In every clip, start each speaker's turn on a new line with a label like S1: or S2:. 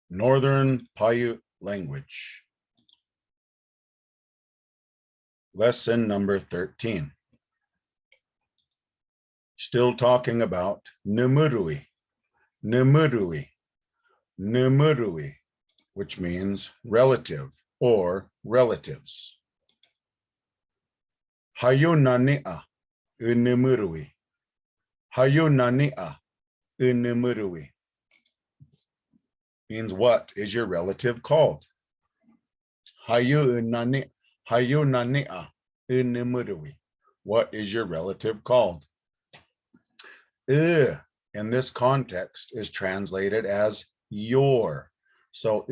S1: Northern Paiute language. Lesson number 13. Still talking about Numurui, Numurui, Numurui, which means relative or relatives. Hayunani'a Unumurui, Hayunani'a Unumurui means what is your relative called? Hayunani'a Unumurui. What is your relative called? In this context is translated as your. So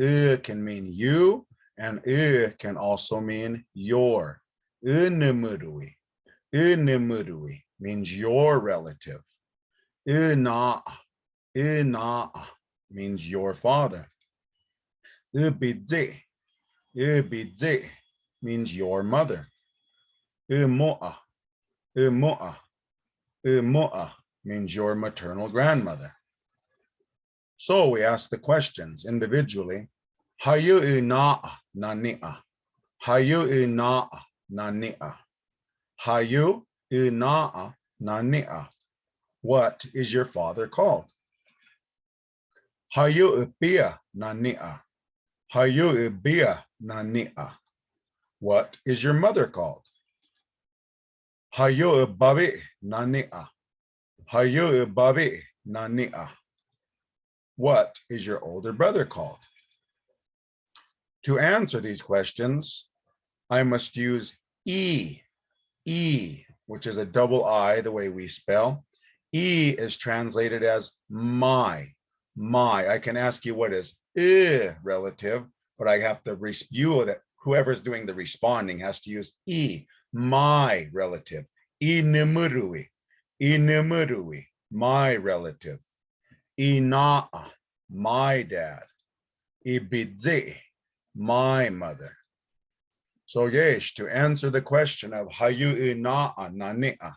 S1: can mean you, and can also mean your. Unumurui. Unumurui means your relative. Una means your father. Ubide means your mother. Umoa means your maternal grandmother. So we ask the questions individually. Hayu ina'a nani'a. Hayu ina'a nani'a. Hayu ina'a nani'a. What is your father called? Hayu ibia nani'a. Hayu ibia nani'a. What is your mother called? Hayu ibabi nani'a. Hayu ibabi nani'a. What is your older brother called? To answer these questions, I must use E, which is a double I, the way we spell. E is translated as my. I can ask you what is relative, but I have to, whoever's doing the responding has to use E, my relative. Inimurui, my relative. Ina'a, my dad. Ibidze, my mother. So yesh, to answer the question of hayu ina'a nani'a,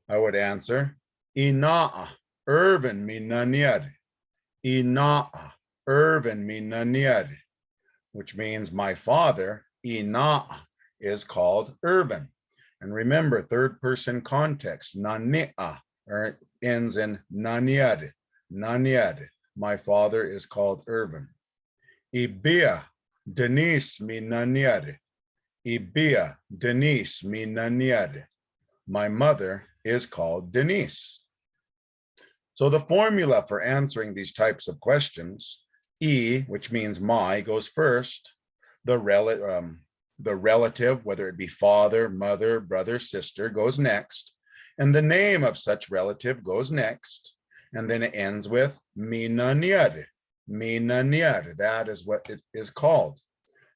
S1: I would answer ina'a Irvin minaniad. Ina'a Irvin minaniad, which means my father, ina'a, is called Irvin. And remember, third person context, nani'a, ends in naniad. Naniad, my father is called Irvin. Ibia, Denise minaniad. Ibia, Denise minaniad. My mother is called Denise. So the formula for answering these types of questions, E, which means my, goes first. The relative, whether it be father, mother, brother, sister, goes next. And the name of such relative goes next. And then it ends with minaniad. Minaniad, that is what it is called.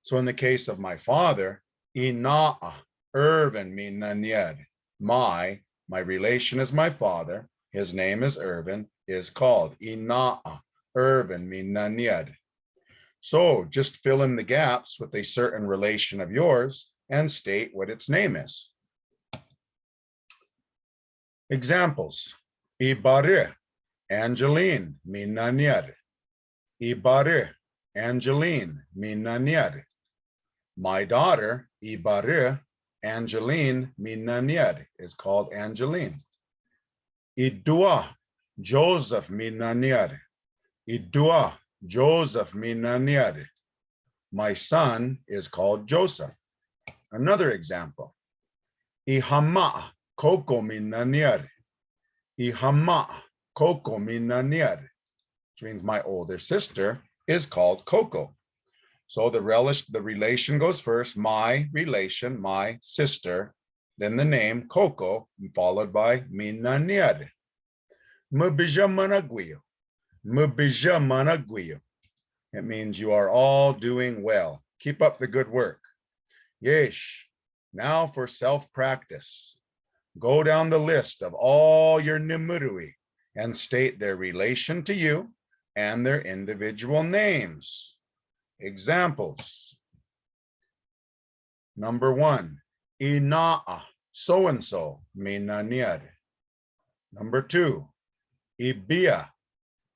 S1: So in the case of my father, ina'a, Irvin minaniad. My relation is my father. His name is Irvin, is called ina'a, Irvin minaniad. So just fill in the gaps with a certain relation of yours and state what its name is. Examples. Ibare, Angeline minaniad. Ibare, Angeline minaniad. My daughter, Ibare, Angeline minaniad, is called Angeline. Idua, Joseph minaniad. Idua, Joseph minaniad. My son is called Joseph. Another example. Ihama, Coco minaniad. Ihama, Coco minaniad, which means my older sister is called Coco. So the relation goes first, my relation, my sister, then the name Coco, followed by minaniad. Mubija managuyo. Mubija managuyo. It means you are all doing well. Keep up the good work. Yesh. Now for self-practice. Go down the list of all your nimurui and state their relation to you and their individual names. Examples. Number 1, ina'a, so-and-so, minaniad. Number 2, ibia,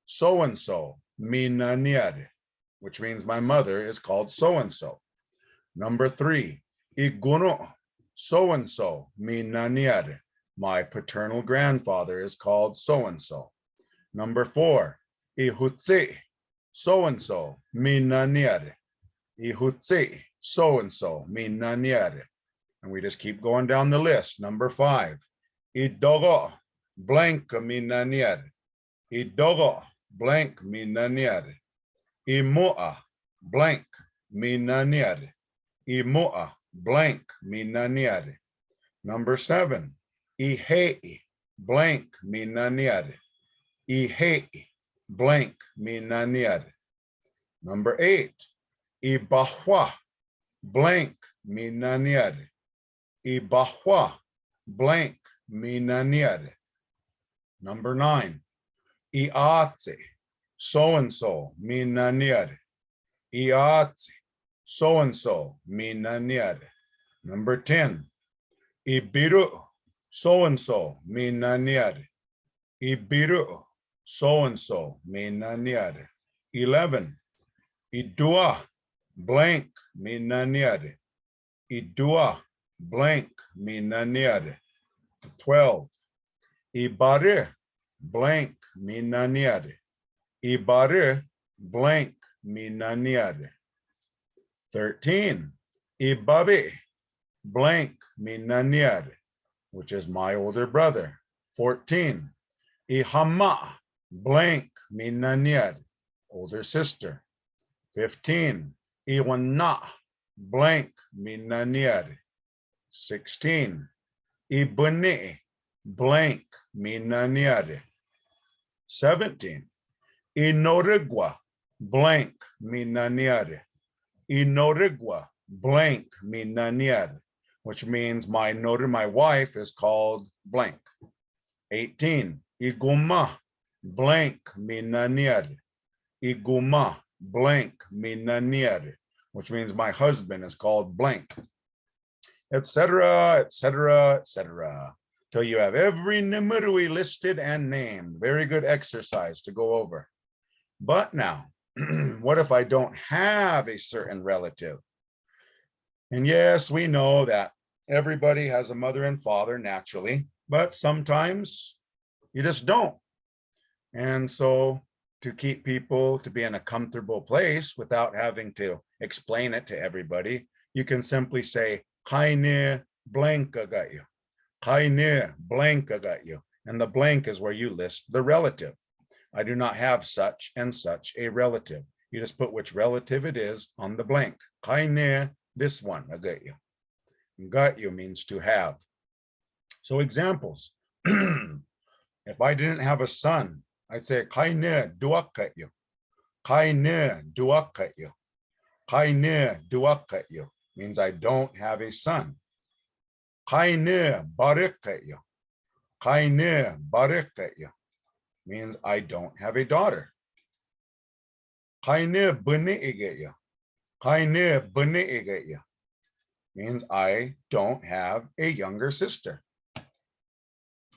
S1: so-and-so, minaniad. which means my mother is called so-and-so. Number 3, iguno, so-and-so, minaniare. My paternal grandfather is called so-and-so. Number 4, ihutse, so-and-so, minaniare. Ihutse, so-and-so, minaniare. And we just keep going down the list. Number 5, idogo, blank, minaniare. Idogo, blank, minaniare. Imua, blank, minaniare. Imua, blank, minaniare. Number 7, ihei, blank, minaniare. Ihei, blank, minaniare. Number 8, ibahwa, blank, minaniare. Ibahwa, blank, minaniare. Number 9, iate, so-and-so, minaniare. Iate, so-and-so, minaniare. Number 10, ibiru, so-and-so, minaniare. Ibiru, so-and-so, minaniare. 11, idua, blank, minaniare. Idua, blank, minaniare. 12, ibare, blank, minaniare. Ibare, blank, minaniare. 13, ibabe, blank, minaniare, which is my older brother. 14, ihama, blank, minaniare, older sister. 15, iwana, blank, minaniare. 16, ibune, blank, minaniare. 17, inorigua, blank, minaniare. Inorigua, blank, minaniare, which means my wife is called blank. 18, iguma, blank, minaniare. Iguma, blank, minaniare, which means my husband is called blank, etc., etc., etc., till you have every Nimirui listed and named. Very good exercise to go over. But now, what if I don't have a certain relative? And yes, we know that everybody has a mother and father naturally, but sometimes you just don't. And so to keep people to be in a comfortable place without having to explain it to everybody, you can simply say, kaine blanca got you. Kaine blanca got you. And the blank is where you list the relative. I do not have such and such a relative. You just put which relative it is on the blank. Kaine, this one, I got you. Got you means to have. So examples. If I didn't have a son, I'd say kaine duakat you. Kaine duakat you. Kaine duakat you means I don't have a son. Kaine barikat you. Kaine barikat you means I don't have a daughter. Kaine bune iget you. Kaine bune iget you means I don't have a younger sister.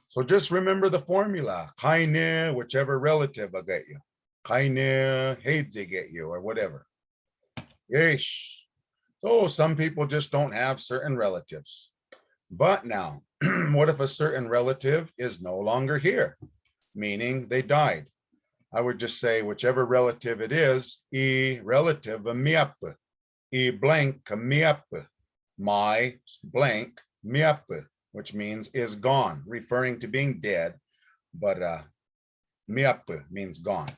S1: So just remember the formula. Kaine, whichever relative I get you. Kaine heidze get you or whatever. Yesh. So some people just don't have certain relatives. But now, what if a certain relative is no longer here? Meaning they died. I would just say whichever relative it is, I relative miap, I blank miap, my blank miap, which means is gone, referring to being dead, but miap means gone.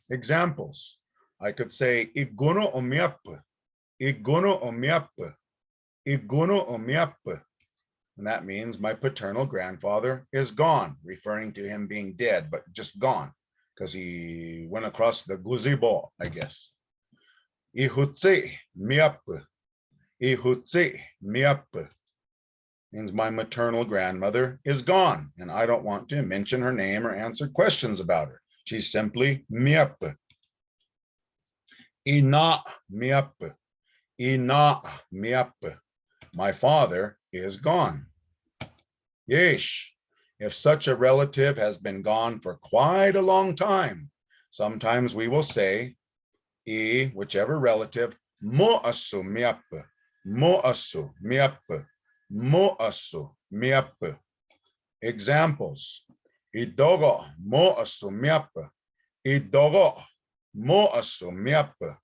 S1: Examples, I could say iguno o miap, iguno o miap, iguno o miap. And that means my paternal grandfather is gone, referring to him being dead, but just gone, because he went across the gazebo, I guess. Ihutse miap, ihutse miap means my maternal grandmother is gone, and I don't want to mention her name or answer questions about her. She's simply miap. Ina miap, ina miap. My father is gone. Yesh, if such a relative has been gone for quite a long time, sometimes we will say, whichever relative, mo'asu miapa, mo'asu miapa, mo'asu miapa. Examples, idogo mo'asu miapa, idogo mo'asu miapa,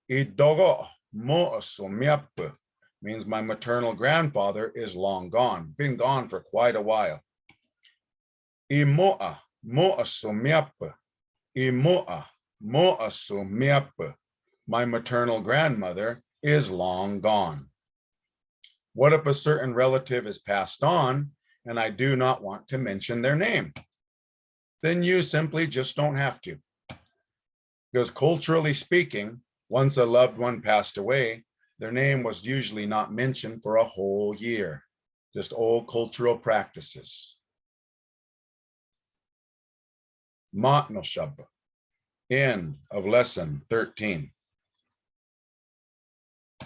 S1: idogo mo'asu miapa. Means my maternal grandfather is long gone, been gone for quite a while. Imo'a mo'asu miapa, imo'a mo'asu miapa. My maternal grandmother is long gone. What if a certain relative is passed on and I do not want to mention their name? Then you simply just don't have to. Because culturally speaking, once a loved one passed away, their name was usually not mentioned for a whole year. Just old cultural practices. Matnoshaba. End of lesson 13.